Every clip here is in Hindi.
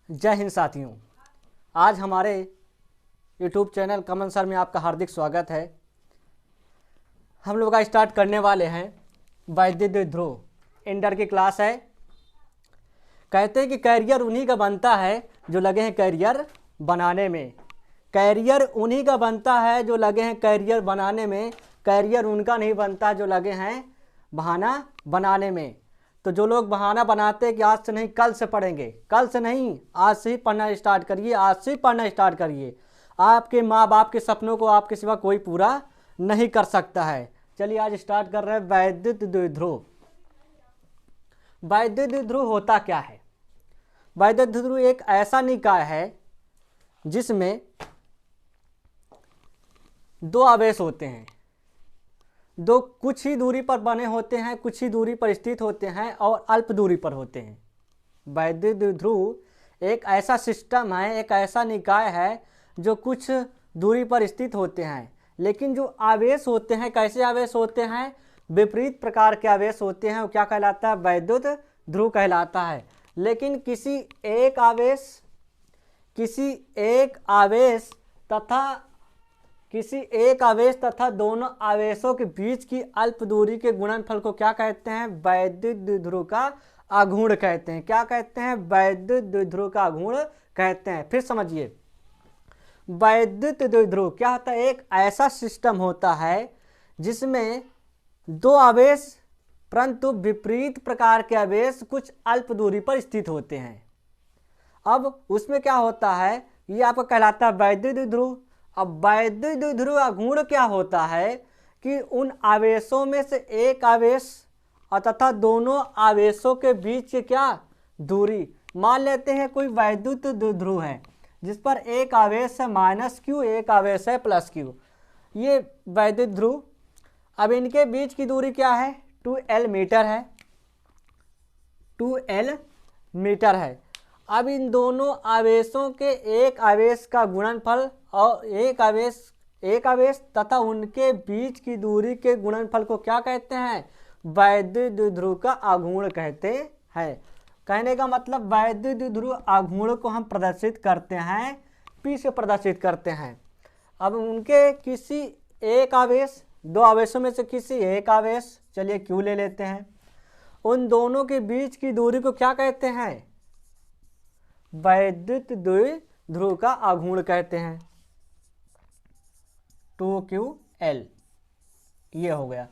जय हिंद साथियों। आज हमारे YouTube चैनल कमल सर में आपका हार्दिक स्वागत है। हम लोग आज स्टार्ट करने वाले हैं वैद्युत ध्रुव इंटर की क्लास है। कहते हैं कि कैरियर उन्हीं का बनता है जो लगे हैं कैरियर बनाने में। कैरियर उन्हीं का बनता है जो लगे हैं कैरियर बनाने में। कैरियर उनका नहीं बनता जो लगे हैं बहाना बनाने में। तो जो लोग बहाना बनाते हैं कि आज से नहीं कल से पढ़ेंगे, कल से नहीं आज से ही पढ़ना स्टार्ट करिए, आज से ही पढ़ना स्टार्ट करिए। आपके माँ बाप के सपनों को आपके सिवा कोई पूरा नहीं कर सकता है। चलिए आज स्टार्ट कर रहे हैं वैद्युत द्विध्रुव। वैद्युत द्विध्रुव होता क्या है? वैद्युत द्विध्रुव एक ऐसा निकाय है जिसमें दो आवेश होते हैं, दो कुछ ही दूरी पर बने होते हैं, कुछ ही दूरी पर स्थित होते हैं और अल्प दूरी पर होते हैं। वैद्युत द्विध्रुव एक ऐसा सिस्टम है, एक ऐसा निकाय है जो कुछ दूरी पर स्थित होते हैं, लेकिन जो आवेश होते हैं कैसे आवेश होते हैं? विपरीत प्रकार के आवेश होते हैं। वो क्या कहलाता है? वैद्युत ध्रुव कहलाता है। लेकिन किसी एक आवेश तथा दोनों आवेशों के बीच की अल्प दूरी के गुणनफल को क्या कहते हैं? वैद्युत द्विध्रुव का आघूर्ण कहते हैं। क्या कहते हैं? वैद्युत द्विध्रुव का आघूर्ण कहते हैं। फिर समझिए, वैद्युत द्विध्रुव क्या होता है? एक ऐसा सिस्टम होता है जिसमें दो आवेश परंतु विपरीत प्रकार के आवेश कुछ अल्प दूरी पर स्थित होते हैं। अब उसमें क्या होता है? ये आपका कहलाता है वैद्युत द्विध्रुव। अब वैद्युत द्विध्रुव आघूर्ण क्या होता है कि उन आवेशों में से एक आवेश तथा दोनों आवेशों के बीच की क्या दूरी, मान लेते हैं कोई वैद्युत द्विध्रुव है जिस पर एक आवेश है -q, एक आवेश है +q। ये वैद्युत ध्रुव, अब इनके बीच की दूरी क्या है? 2L मीटर है, 2L मीटर है। अब इन दोनों आवेशों के एक आवेश का गुणनफल और एक आवेश तथा उनके बीच की दूरी के गुणनफल को क्या कहते हैं? वैद्युत द्विध्रुव का आघूर्ण कहते हैं। कहने का मतलब वैद्युत द्विध्रुव आघूर्ण को हम प्रदर्शित करते हैं, P से प्रदर्शित करते हैं। अब उनके किसी एक आवेश, दो आवेशों में से किसी एक आवेश, चलिए Q ले लेते हैं, उन दोनों के बीच की दूरी को क्या कहते हैं? वैद्युत द्विध्रुव का आघूर्ण कहते हैं, 2QL। ये हो गया।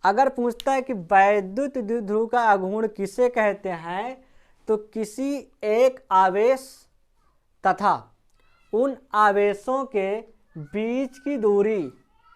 अगर पूछता है कि वैद्युत द्विध्रुव का आघूर्ण किसे कहते हैं, तो किसी एक आवेश तथा उन आवेशों के बीच की दूरी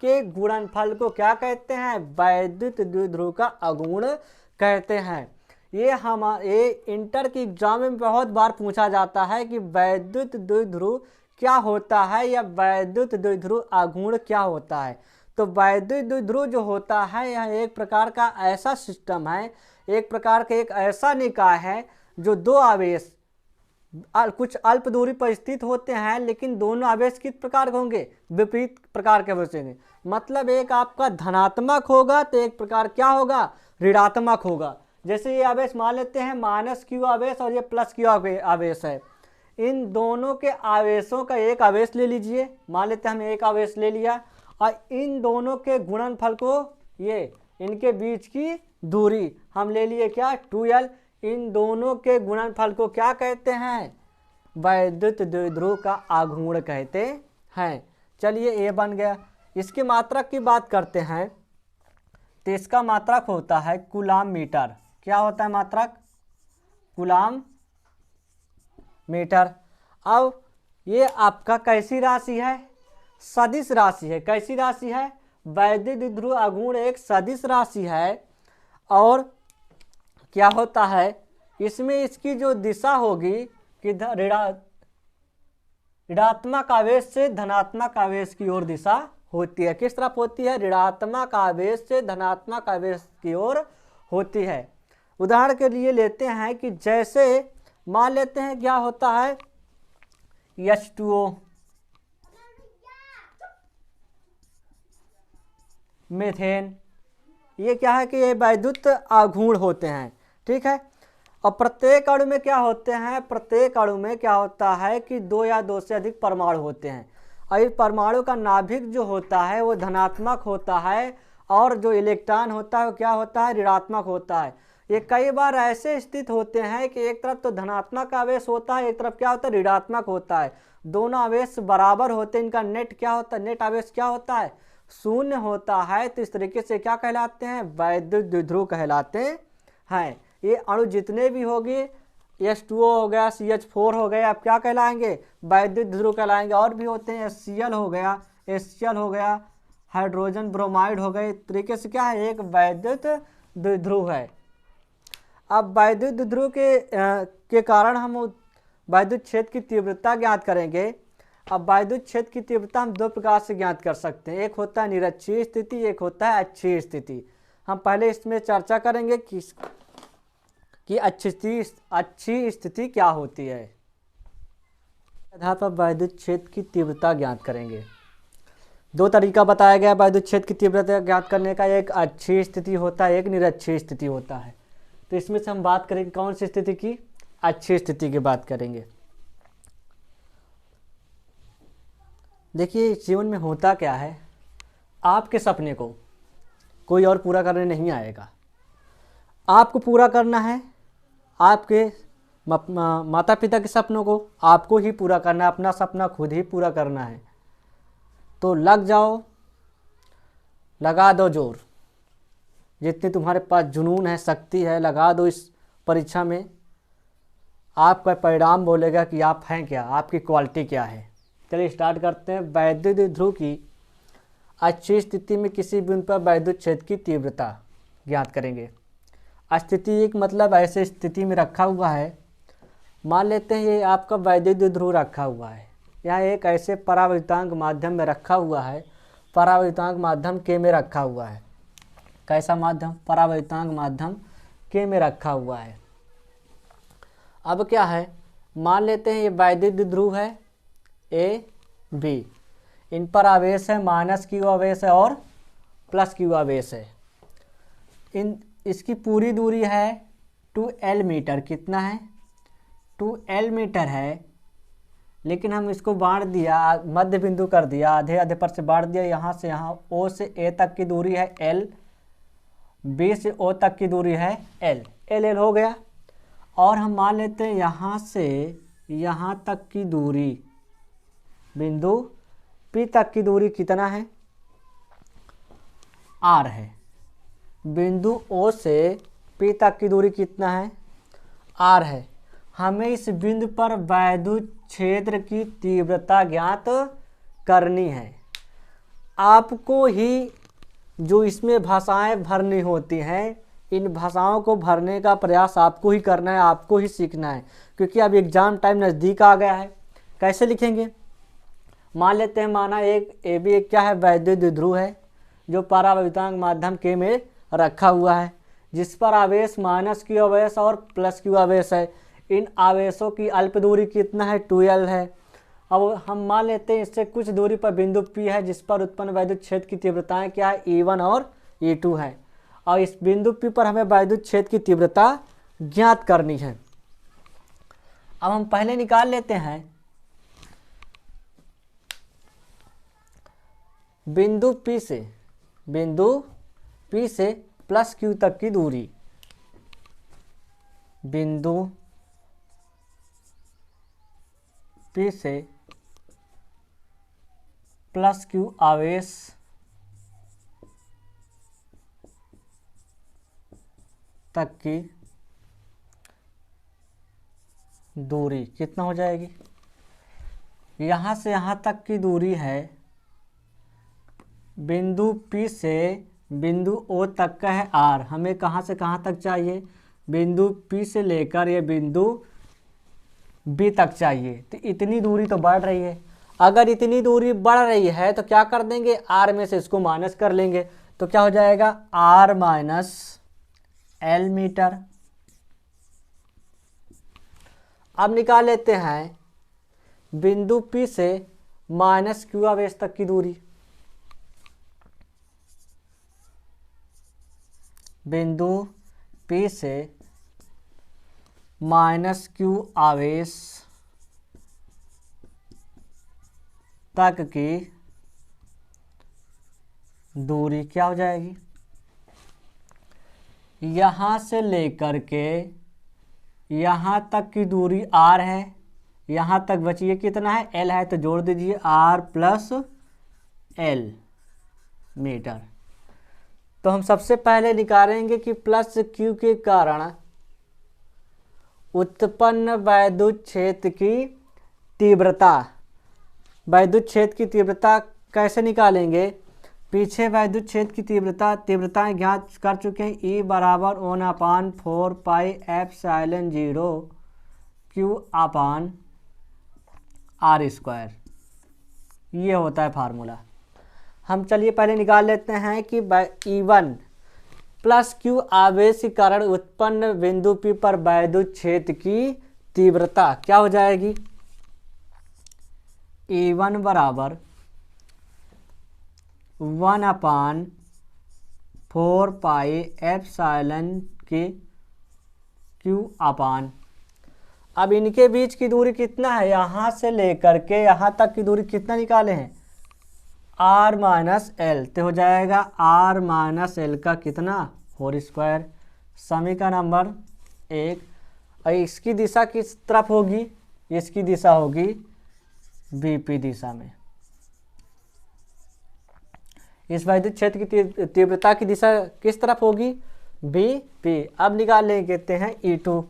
के गुणनफल को क्या कहते हैं? वैद्युत द्विध्रुव का आघूर्ण कहते हैं। ये इंटर की एग्जाम में बहुत बार पूछा जाता है कि वैद्युत द्विध्रुव क्या होता है या वैद्युत द्विध्रुव आघूर्ण क्या होता है। तो वैद्युत द्विध्रुव जो होता है यह एक प्रकार का ऐसा सिस्टम है, एक प्रकार का एक ऐसा निकाय है जो दो आवेश कुछ अल्प दूरी पर स्थित होते हैं, लेकिन दोनों आवेश किस प्रकार के होंगे? विपरीत प्रकार के आवेश होंगे। मतलब एक आपका धनात्मक होगा तो एक प्रकार क्या होगा? ऋणात्मक होगा। जैसे ये आवेश मान लेते हैं -q आवेश और ये +q आवेश है। इन दोनों के आवेशों का एक आवेश ले लीजिए, मान लेते हैं हम एक आवेश ले लिया, और इन दोनों के गुणनफल को, ये इनके बीच की दूरी हम ले लिए क्या? 2L। इन दोनों के गुणनफल को क्या कहते हैं? वैद्युत द्विध्रुव का आघूर्ण कहते हैं। चलिए ये बन गया। इसके मात्रक की बात करते हैं तो इसका मात्रक होता है कूलाम मीटर। क्या होता है मात्रक? Coulomb metre. अब ये आपका कैसी राशि है? सदिश राशि है। कैसी राशि है? वैद्युत द्विध्रुव आघूर्ण एक सदिश राशि है। और क्या होता है इसमें? इसकी जो दिशा होगी कि ऋणात्मक आवेश से धनात्मक आवेश की ओर दिशा होती है। किस तरफ होती है? ऋणात्मक आवेश से धनात्मक आवेश की ओर होती है। उदाहरण के लिए लेते हैं कि जैसे मान लेते हैं क्या होता है? H2O, मीथेन, ये क्या है कि ये वैद्युत आघूर्ण होते हैं। ठीक है। और प्रत्येक अणु में क्या होते हैं, प्रत्येक अणु में क्या होता है कि 2 या 2 से अधिक परमाणु होते हैं। और इस परमाणु का नाभिक जो होता है वो धनात्मक होता है और जो इलेक्ट्रॉन होता है वो क्या होता है, ऋणात्मक होता है। ये कई बार ऐसे स्थित होते हैं कि एक तरफ तो धनात्मक आवेश होता है, एक तरफ क्या होता है, ऋणात्मक होता है। दोनों आवेश बराबर होते हैं, इनका नेट क्या होता है, नेट आवेश क्या होता है, शून्य होता है। तो इस तरीके से क्या कहलाते हैं, वैद्युत द्विध्रुव कहलाते हैं। ये अणु जितने भी होंगे, H2O हो गया, CH4 हो गया, आप क्या कहलाएंगे, वैद्युत द्विध्रुव कहलाएंगे। और भी होते हैं, HCl हो गया, HCl हो गया, हाइड्रोजन ब्रोमाइड हो गए। इस तरीके से क्या है, एक वैद्युत द्विध्रुव है। अब वैद्युत द्विध्रुव के कारण हम वैद्युत क्षेत्र की तीव्रता ज्ञात करेंगे। अब वैद्युत क्षेत्र की तीव्रता हम 2 प्रकार से ज्ञात कर सकते हैं, एक होता है निरक्षीय स्थिति, एक होता है अक्षीय स्थिति। हम पहले इसमें चर्चा करेंगे कि अच्छी स्थिति क्या होती है। आधार पर वैद्युत क्षेत्र की तीव्रता ज्ञात करेंगे। 2 तरीका बताया गया वैद्युत क्षेत्र की तीव्रता ज्ञात करने का, एक अच्छी स्थिति होता है, एक निरक्षीय स्थिति होता है। तो इसमें से हम बात करेंगे कौन सी स्थिति की, अच्छी स्थिति की बात करेंगे। देखिए जीवन में होता क्या है, आपके सपने को कोई और पूरा करने नहीं आएगा, आपको पूरा करना है। आपके माता पिता के सपनों को आपको ही पूरा करना है, अपना सपना खुद ही पूरा करना है। तो लग जाओ, लगा दो जोर, जितनी तुम्हारे पास जुनून है, शक्ति है, लगा दो इस परीक्षा में। आपका परिणाम बोलेगा कि आप हैं क्या, आपकी क्वालिटी क्या है। चलिए स्टार्ट करते हैं। वैद्युत द्विध्रुव की अच्छी स्थिति में किसी बिंदु पर वैद्युत क्षेत्र की तीव्रता ज्ञात करेंगे। स्थिति एक मतलब ऐसे स्थिति में रखा हुआ है, मान लेते हैं ये आपका वैद्युत द्विध्रुव रखा हुआ है, यहाँ एक ऐसे परावैद्युतांक माध्यम में रखा हुआ है, परावैद्युतांक माध्यम के में रखा हुआ है। कैसा माध्यम, परावैद्युतांक माध्यम के में रखा हुआ है। अब क्या है, मान लेते हैं ये वैद्युत द्विध्रुव है ए बी, इन पर आवेश है -q आवेश है और +q आवेश है। इसकी पूरी दूरी है 2L मीटर। कितना है, 2L मीटर है। लेकिन हम इसको बांट दिया, मध्य बिंदु कर दिया, आधे आधे पर से बांट दिया। यहाँ से यहाँ O से A तक की दूरी है L, B से O तक की दूरी है L, L हो गया। और हम मान लेते हैं यहाँ से यहाँ तक की दूरी, बिंदु P तक की दूरी कितना है, R है। बिंदु O से P तक की दूरी कितना है, R है। हमें इस बिंदु पर वैद्युत क्षेत्र की तीव्रता ज्ञात करनी है। आपको ही जो इसमें भाषाएं भरनी होती हैं, इन भाषाओं को भरने का प्रयास आपको ही करना है, आपको ही सीखना है, क्योंकि अब एग्जाम टाइम नज़दीक आ गया है। कैसे लिखेंगे, मान लेते हैं माना एक AB एक क्या है, वैद्युत द्विध्रुव है जो परावैद्युतांक माध्यम के में रखा हुआ है, जिस पर आवेश -q आवेश और +q आवेश है। इन आवेशों की अल्प दूरी कितना है, 2L है। अब हम मान लेते हैं इससे कुछ दूरी पर बिंदु P है, जिस पर उत्पन्न वैद्युत क्षेत्र की तीव्रताएं क्या है, E1 और E2 है। और इस बिंदु P पर हमें वैद्युत क्षेत्र की तीव्रता ज्ञात करनी है। अब हम पहले निकाल लेते हैं बिंदु P से +q तक की दूरी, बिंदु P से +q आवेश तक की दूरी कितना हो जाएगी, यहाँ से यहाँ तक की दूरी है, बिंदु P से बिंदु O तक का है R। हमें कहाँ से कहाँ तक चाहिए, बिंदु P से लेकर ये बिंदु B तक चाहिए। तो इतनी दूरी तो बढ़ रही है। अगर इतनी दूरी बढ़ रही है तो क्या कर देंगे, R में से इसको माइनस कर लेंगे। तो क्या हो जाएगा, R - L मीटर। अब निकाल लेते हैं बिंदु P से -q आवेश तक की दूरी, बिंदु P से माइनस क्यू आवेश तक की दूरी क्या हो जाएगी, यहाँ से लेकर के यहाँ तक की दूरी r है, यहाँ तक बचिए कितना है, l है, तो जोड़ दीजिए r प्लस l मीटर। तो हम सबसे पहले निकालेंगे कि प्लस q के कारण उत्पन्न वैद्युत क्षेत्र की तीव्रता। वैद्युत क्षेत्र की तीव्रता कैसे निकालेंगे, पीछे वैद्युत क्षेत्र की तीव्रताएं ज्ञात कर चुके हैं। E बराबर 1/4 पाई एप्सिलॉन 0 Q अपान R स्क्वायर, ये होता है फार्मूला। हम चलिए पहले निकाल लेते हैं कि E1 प्लस क्यू आवेश के कारण उत्पन्न बिंदु P पर वैद्युत क्षेत्र की तीव्रता क्या हो जाएगी। E1 बराबर 1/4 पाई एप्सिलॉन के क्यू अपान, अब इनके बीच की दूरी कितना है, यहाँ से लेकर के यहाँ तक की दूरी कितना निकाले हैं, r माइनस एल, तो हो जाएगा r माइनस एल का कितना होल स्क्वायर। समीकरण नंबर 1। और इसकी दिशा किस तरफ होगी, इसकी दिशा होगी बीपी दिशा में। इस वैद्युत क्षेत्र की तीव्रता की दिशा किस तरफ होगी, बीपी। अब निकाल लेंगे, कहते हैं E2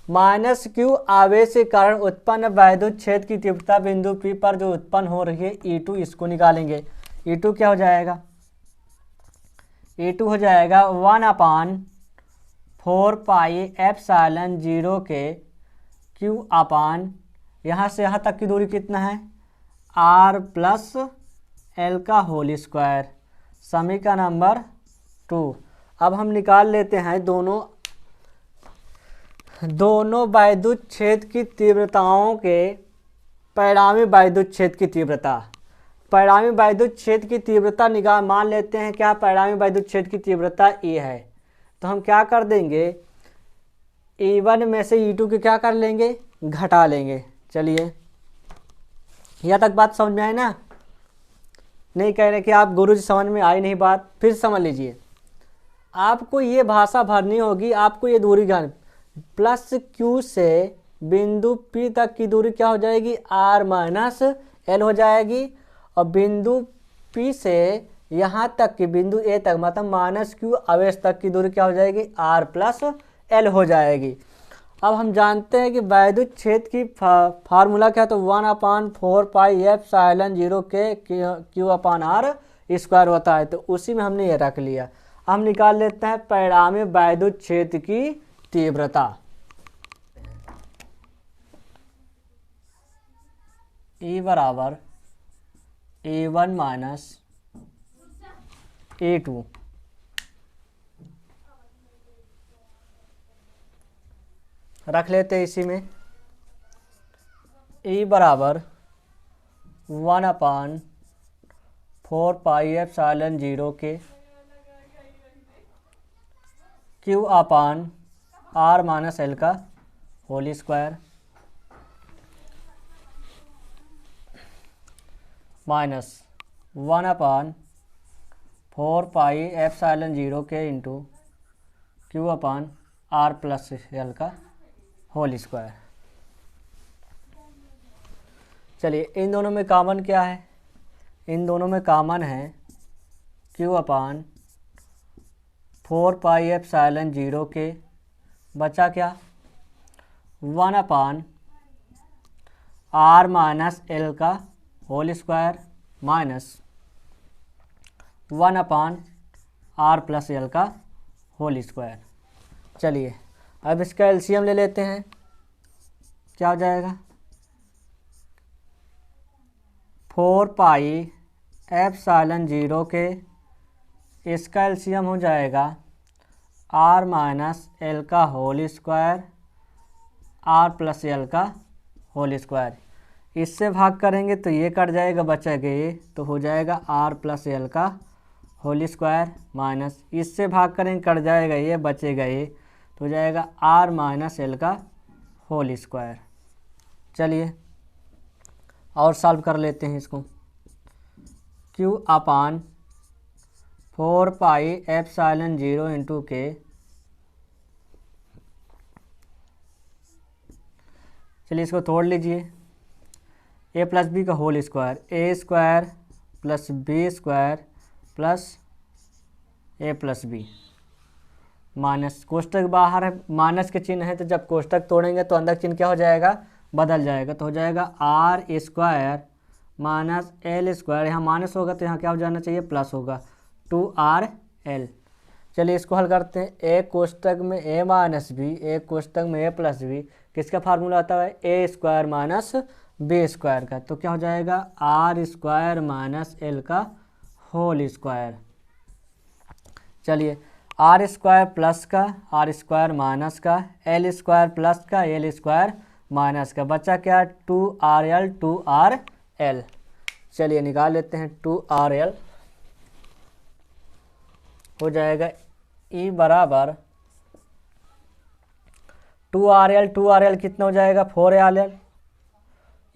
माइनस क्यू आवेश के कारण उत्पन्न वैद्युत क्षेत्र की तीव्रता बिंदु P पर जो उत्पन्न हो रही है E2, इसको निकालेंगे। E2 क्या हो जाएगा, E2 हो जाएगा 1/4 पाई एप्सिलॉन 0 के Q अपान, यहाँ से यहाँ तक की दूरी कितना है, R प्लस L का होल स्क्वायर। समीकरण नंबर 2। अब हम निकाल लेते हैं दोनों वैद्युत क्षेत्र की तीव्रताओं के परिणामी वैद्युत क्षेत्र की तीव्रता। परिणामी वैद्युत क्षेत्र की तीव्रता निकाल मान लेते हैं क्या, परिणामी वैद्युत क्षेत्र की तीव्रता E है, तो हम क्या कर देंगे, E1 में से E2 के क्या कर लेंगे, घटा लेंगे। चलिए यहाँ तक बात समझ में आए ना, नहीं कह रहे कि आप गुरुजी समझ में आई नहीं बात, फिर समझ लीजिए। आपको ये भाषा भरनी होगी, आपको ये दूरी ज्ञान, प्लस क्यू से बिंदु P तक की दूरी क्या हो जाएगी, R माइनस एल हो जाएगी, और बिंदु P से यहाँ तक की बिंदु A तक मतलब माइनस क्यू आवेश तक की दूरी क्या हो जाएगी, R प्लस एल हो जाएगी। अब हम जानते हैं कि वैद्युत क्षेत्र की फार्मूला क्या है, तो 1/4 पाई एप्सिलॉन 0 के Q अपान R स्क्वायर होता है, तो उसी में हमने ये रख लिया। हम निकाल लेते हैं परिणामी वैद्युत क्षेत्र की तीव्रता। E बराबर A1 माइनस A2, रख लेते हैं इसी में। E बराबर 1/4 पाई एप्सिलॉन 0 के Q अपान R माइनस एल का whole square, minus 1/4 pi epsilon 0 के इंटू Q अपान R प्लस एल का होल स्क्वायर। चलिए इन दोनों में कॉमन क्या है, इन दोनों में कॉमन है Q अपान 4 पाई एप्सिलॉन 0 के, बचा क्या 1/R माइनस एल का whole square minus 1/R plus L का होल स्क्वायर। चलिए अब इसका एलसीएम ले लेते हैं, क्या हो जाएगा 4 पाई एप्सिलॉन 0 के, इसका एलसीएम हो जाएगा R माइनस एल का whole square R plus L का होल स्क्वायर। इससे भाग करेंगे तो ये कट जाएगा, बचेगा ये, तो हो जाएगा R प्लस एल का होल स्क्वायर माइनस, इससे भाग करेंगे कट जाएगा ये, बचेगा ये, तो हो जाएगा R माइनस एल का होल स्क्वायर। चलिए और सॉल्व कर लेते हैं इसको। Q upon 4 pi epsilon 0 into K, चलिए इसको तोड़ लीजिए। a प्लस बी का whole square, a square plus b square plus a plus b, minus कोष्टक बाहर है, माइनस के चिन्ह है, तो जब कोष्टक तोड़ेंगे तो अंदर चिन्ह क्या हो जाएगा, बदल जाएगा। तो हो जाएगा R square minus L square, यहाँ माइनस होगा तो यहाँ क्या हो जाना चाहिए, प्लस होगा, 2RL। चलिए इसको हल करते हैं। ए कोष्टक में ए माइनस बी, ए कोष्टक में ए प्लस बी, किसका फार्मूला आता है, ए स्क्वायर माइनस बी स्क्वायर का। तो क्या हो जाएगा, आर स्क्वायर माइनस एल का होल स्क्वायर। चलिए आर स्क्वायर प्लस का, आर स्क्वायर माइनस का, एल स्क्वायर प्लस का, एल स्क्वायर माइनस का, बचा क्या, 2RL 2RL। चलिए निकाल लेते हैं 2RL। हो जाएगा E बराबर 2RL कितना हो जाएगा, 4RL।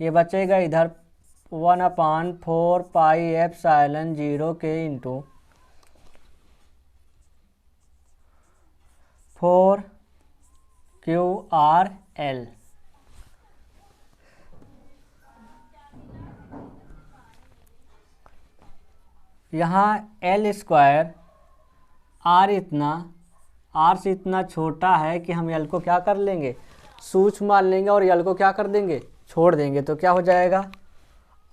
ये बचेगा इधर 1/4 पाई एप्सिलॉन 0 के इंटू 4QRL। यहाँ एल स्क्वायर आर से इतना छोटा है कि हम एल को क्या कर लेंगे, सूक्ष्म मान लेंगे और एल को क्या कर देंगे, छोड़ देंगे। तो क्या हो जाएगा,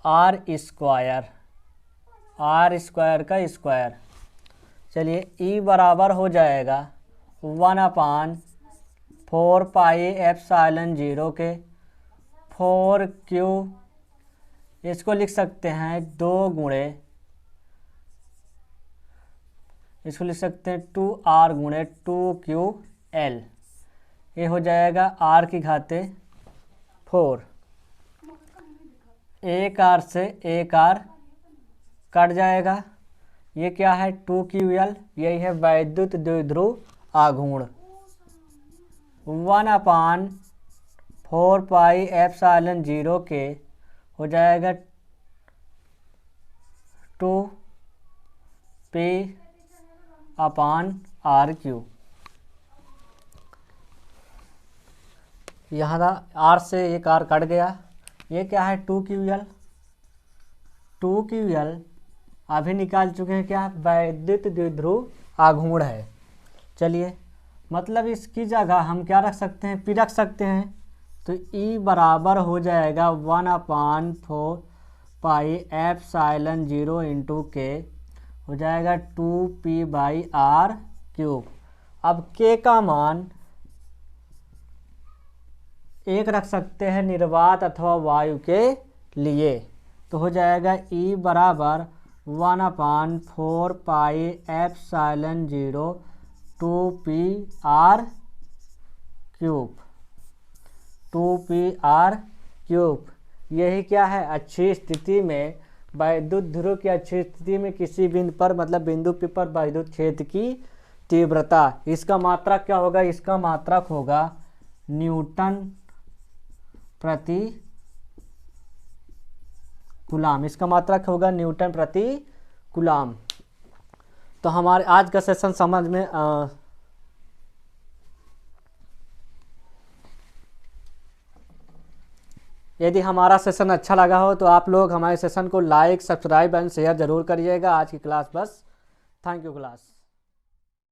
आर स्क्वायर का स्क्वायर। चलिए ई बराबर हो जाएगा 1/4 पाई एप्सिलॉन 0 के 4Q, इसको लिख सकते हैं 2 गुणे, इसको लिख सकते हैं 2R गुणे 2QL। ये हो जाएगा R की घाते 4, एक R से एक R कट जाएगा। ये क्या है, 2QL, यही है वैद्युत द्विध्रुव आघूर्ण। 1/4 पाई एप्सिलॉन 0 के हो जाएगा 2P/R3। यहाँ R से एक R कट गया। ये क्या है, 2QL। 2QL अभी निकाल चुके हैं, क्या वैद्युत द्विध्रुव आघूर्ण है। चलिए मतलब इसकी जगह हम क्या रख सकते हैं, P रख सकते हैं। तो E बराबर हो जाएगा 1/4 पाई एप्सिलॉन 0 इंटू के, हो जाएगा 2P/R3। अब K का मान एक रख सकते हैं निर्वात अथवा वायु के लिए। तो हो जाएगा E बराबर 1/4 पाई एप्सिलॉन 0 2PR3। यही क्या है, अच्छी स्थिति में, वैद्युत ध्रुव की अच्छी स्थिति में किसी बिंदु पर, मतलब बिंदु P पर वैद्युत क्षेत्र की तीव्रता, इसका मात्रक क्या होगा, इसका मात्रक होगा न्यूटन प्रति कूलाम। इसका मात्रक होगा न्यूटन प्रति कूलाम। तो हमारे आज का सेशन समझ में यदि हमारा सेशन अच्छा लगा हो तो आप लोग हमारे सेशन को लाइक, सब्सक्राइब एंड शेयर जरूर करिएगा। आज की क्लास बस, थैंक यू क्लास।